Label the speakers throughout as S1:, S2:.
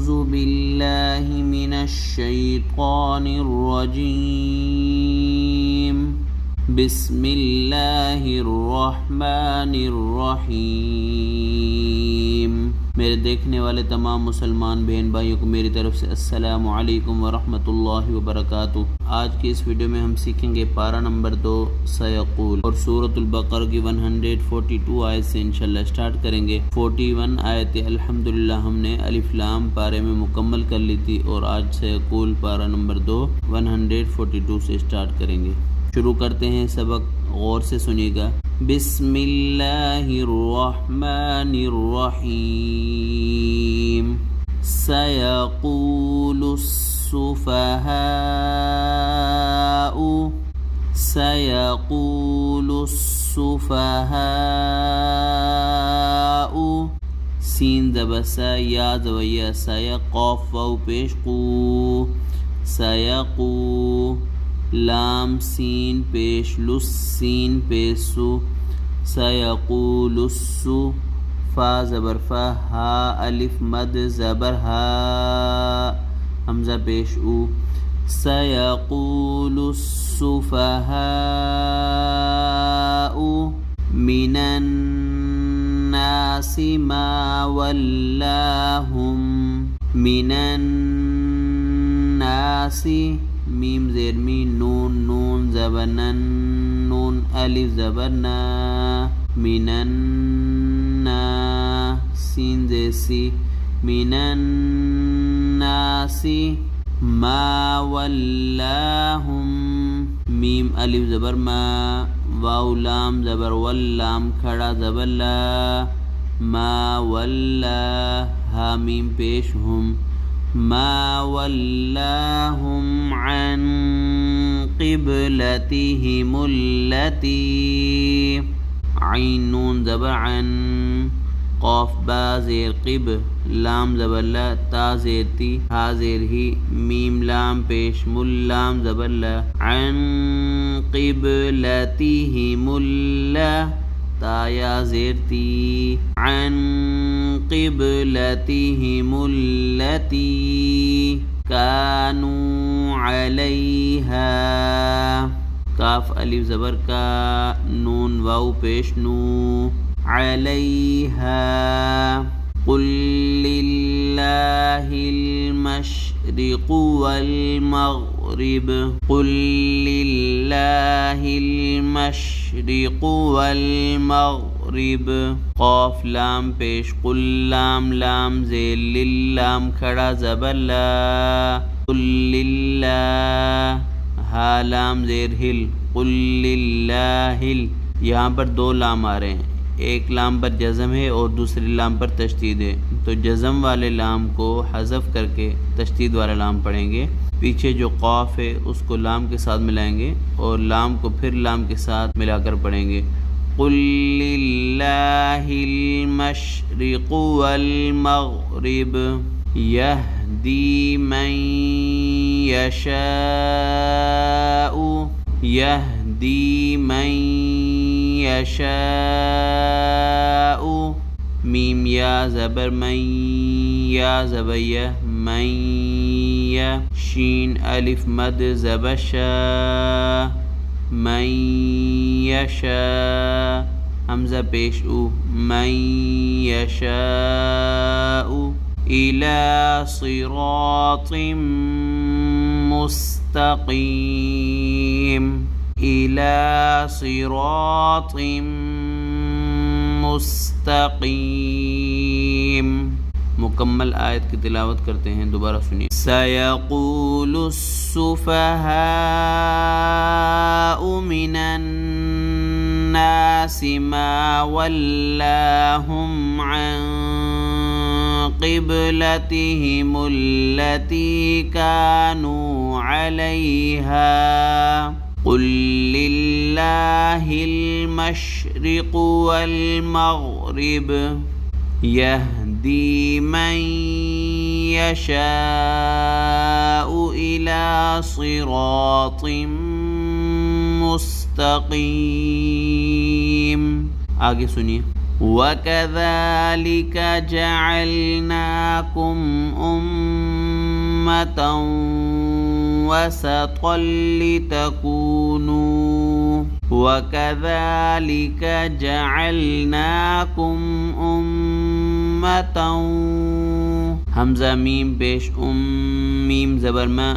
S1: أعوذ بالله من الشيطان الرجيم بسم اللہ الرحمن الرحیم۔ میرے دیکھنے والے تمام مسلمان بہن بھائیوں کو میری طرف سے السلام علیکم ورحمۃ اللہ وبرکاتہ۔ آج کی اس ویڈیو میں ہم سیکھیں گے پارہ نمبر 2 سیقول اور سورۃ البقرہ کی 142 آیت سے انشاءاللہ سٹارٹ کریں گے۔ 41 آیت الحمدللہ ہم نے الف لام پارے میں مکمل کر لی تھی اور آج سیقول پارہ نمبر 2 142 سے سٹارٹ کریں گے۔ شروع کرتے ہیں سبق، غور سے سنیے گا۔ بسم اللہ الرحمن الرحیم۔ سیقول السفہاء، سیقول السفہاء، سین زبر سا، یا زبر یا، سیا قاف واو پیش قو، سیقو، لام سین پیش لس، سین پیش سو، سیقول السو، فا زبر فا، ہا الف مد زبر ہا، حمزہ پیش او، سیقول السفہاء من الناس ما ولاہم، من الناس، میم زیر می، نون نون زبر نن، نون الف زبر نا، من النا، سین زیر سی، من الناس ما ولاہم، میم الف زبر ما، واو لام زبر واللام کھڑا زبر لا، ما ولا، ہا میم پیش ہم، ما ولاہم عن قبلتہم التی، عین نون زبر عن، قاف با زیر قب، لام زبر لا، تا زیر تی، ہا زیر ہی، میم لام پیش مل، لام زبر لا، عن قبلتہم اللہ، تا یا زیر تی، عن قبلتہم التی کانوا علیہا، کاف الف زبر کا، نون واو پیش نو، علیہا، قل للہ المشرق والمغرب، قل للہ المشرق والمغرب، قاف لام پیش قل، لام لام زیر للام کھڑا زبر لا، قل للہ، ہا لام زیر ہل، قل للہ، یہاں پر دو لام آ رہے ہیں، ایک لام پر جزم ہے اور دوسری لام پر تشدید ہے، تو جزم والے لام کو حذف کر کے تشدید والا لام پڑھیں گے، پیچھے جو قاف ہے اس کو لام کے ساتھ ملائیں گے اور لام کو پھر لام کے ساتھ ملا کر پڑھیں گے۔ قل للہ المشرق والمغرب یہدی من یشاء، یہدی من یشاء، میم یا زبر من، یا زبر یا، من یا، شین الف مد زبر شا، من یشاء، حمزہ پیش او، من یشاء، الی صراط مستقیم، الی صراط مستقیم۔ مکمل آیت کی تلاوت کرتے ہیں، دوبارہ سنیے۔ سیقول السفہاء من الناس ما ولاہم عن قبلتہم التی کانوا علیہا، قل للہ المشرق والمغرب یہدی من یشاء الی صراط مستقیم۔ آگے سنیے۔ وَكَذَلِكَ جَعَلْنَاكُمْ أُمَّةً وَسَطًا وَكَذَلِكَ جَعَلْنَاكُمْ أُمَّةً حمزہ میم پیش میم زبر ما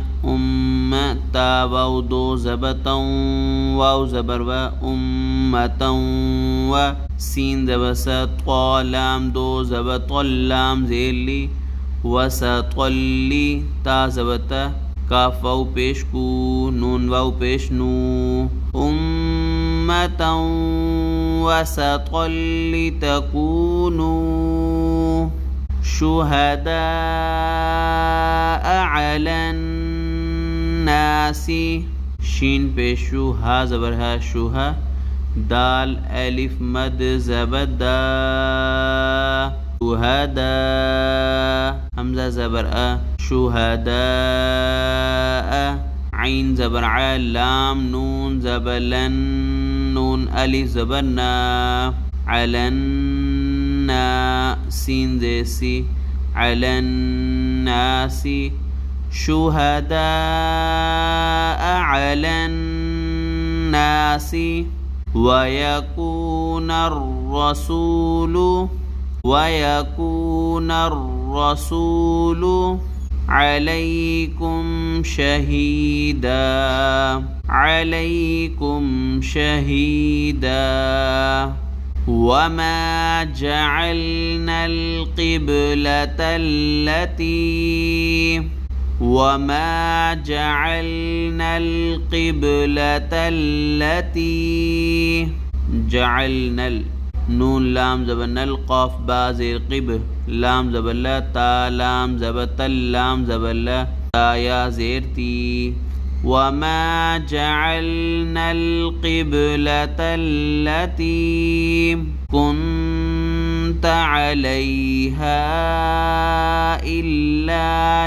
S1: تا واو دو زبتوں واو زبر و امتوں و سین زبر طا لام دو زبط لام زیلی وسطلی تا زبط کاف واو پیش کو نون واو پیش نو امتوں وسطا لتکونوا شہداء علی الناس شین پیشو ہا زبر ہا شوہا دال الف مد زبر دا شہداء حمزہ زبر شہداء عین زبر ع لام نون زبر لن نون الف زبر نا علن سین دیسی علی الناس شہداء علی الناس وَيَكُونَ الرَّسُولُ عَلَيْكُمْ شَهِيدًا وَمَا جَعَلْنَا الْقِبْلَةَ التي جعلنا نون لام زبر نل قاف با زیر قب لام زبر لا تا لام زبر تل لام زبر لا تا یا زیر تی وما جعلنا القبلة التي كنت عليها إلا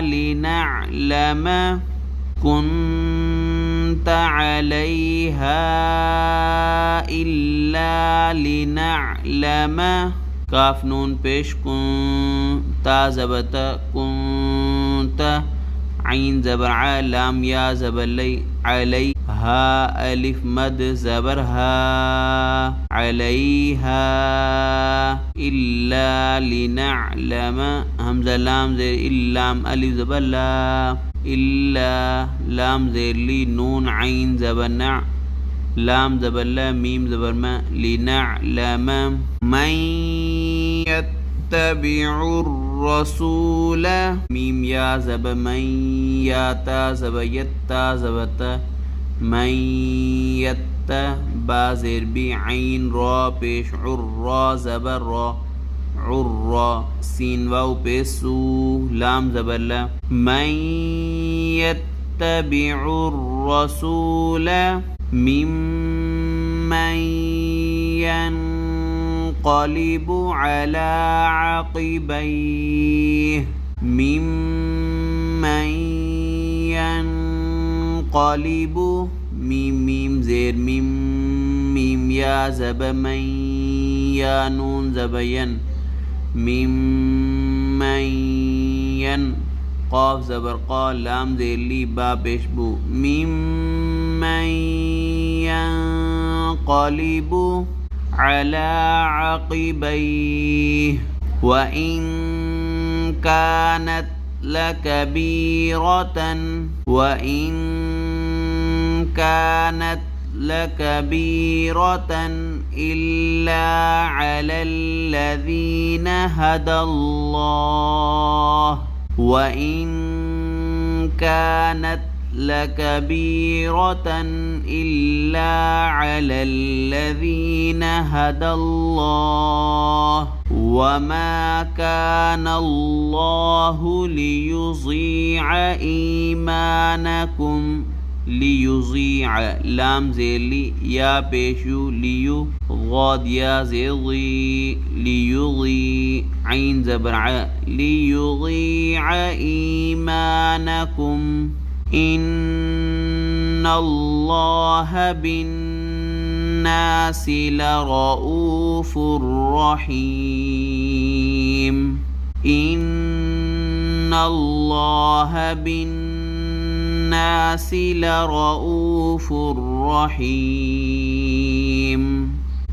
S1: لنعلم کاف نون پیش کن تا زبط کنت عین زبر ع لام یا زبر لی علی ہا الف مد زبر ہا علیہا الا لنعلم حمزہ لام زیر اللام الف زبر لا الا لام زیر لی نون عین زبر نع لام زبر لا میم زبر ما لنعلم من يتبع الرسول میم یا زبر من یا تا زبر یتا زبر تا من یت با زیر بی عین را پیش عرا زبر را عرا سین واو پیش سو لام زبر لا من يتبع الرسول ممن ينقلب على عقبيه ممن ينقلب میم زیر میم یا زبر من یا نون زبر ین ممن ین قاف زبر قا لام زیر لی با پیش بو ممن ينقلب على عقبيه وإن كانت لكبيرة إلا على الذين هدى الله وإن كانت لكبيرة إلا على الذين هدى الله وما كان الله ليضيع إيمانكم ليضيع لام زيلي يا بيشو ليو غاد يا زيضي ليضيع عين زبرع ليضيع إيمانكم إن الله بالناس بالناس لرؤوف رحيم إن الله بالناس لرؤوف رحيم.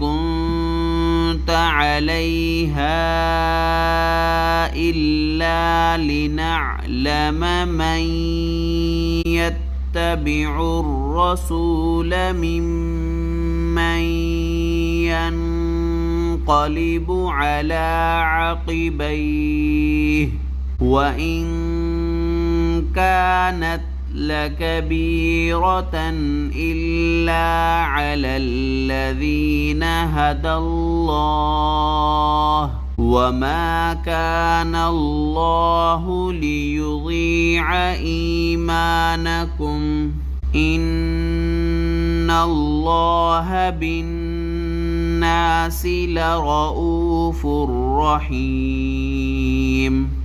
S1: كنت عليها إلا لنعلم من يتبع الرسول ممن ينقلب على عقبيه وإن كانت لكبيرة إلا على الذين هدى الله وما كان الله ليضيع إيمانكم إن الله بالناس لرؤوف رحيم.